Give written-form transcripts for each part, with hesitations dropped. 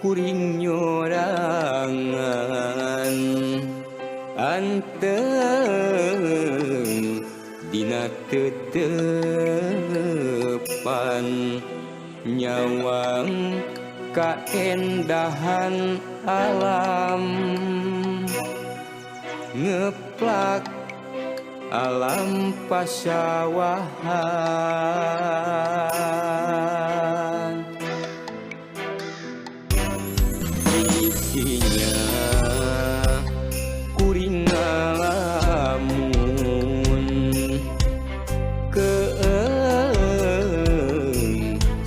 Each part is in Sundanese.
kuring nyorangan anteng dina tetepan nyawang kaendahan alam ngeplak alam pasawahan isinya kuring ngalamun keeng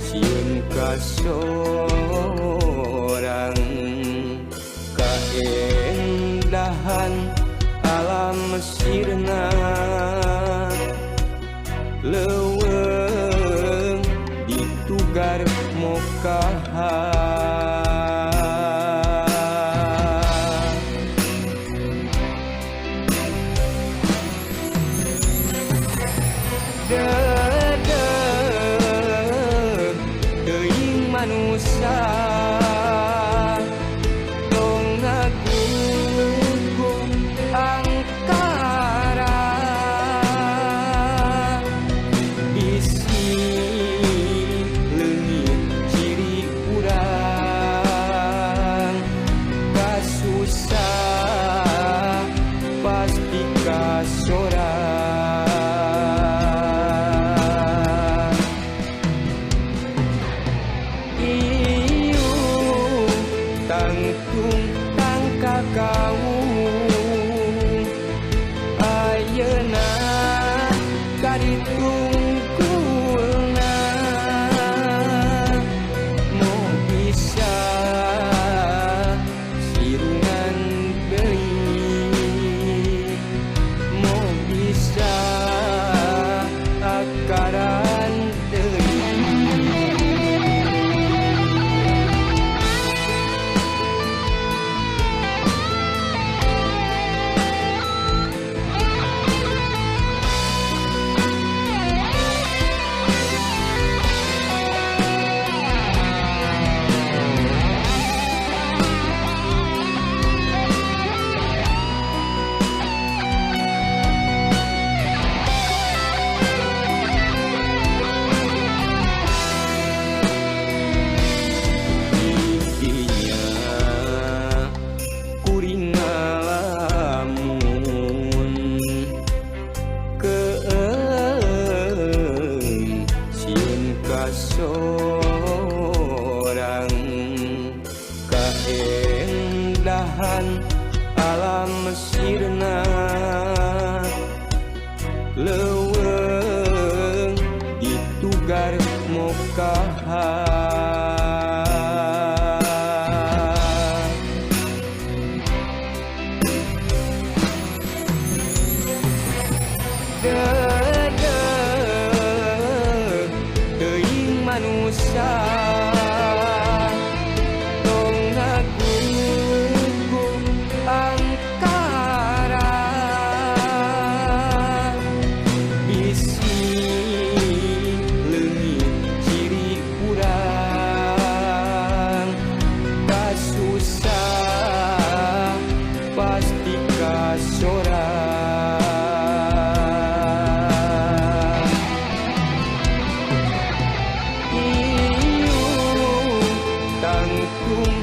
sieun kasorang kaendahan alam sirna leuweung ditugar mokahan dedeg teuing manusia dong ngagugu angkara bisi leungit ciri urang kasusah pasti kasorang ieu tangtung tangka kaung ayeuna karitungkulna mau bisa sirungan deui mau bisa akaran deui kuring ngalamun keeng sieun kasorang kaendahan alam sirna leuweung ditugar mokahan dedeg teuing manusia dong ngagugu angkara bisi leungit ciri urang kasusah pasti kasorang ieu tangtung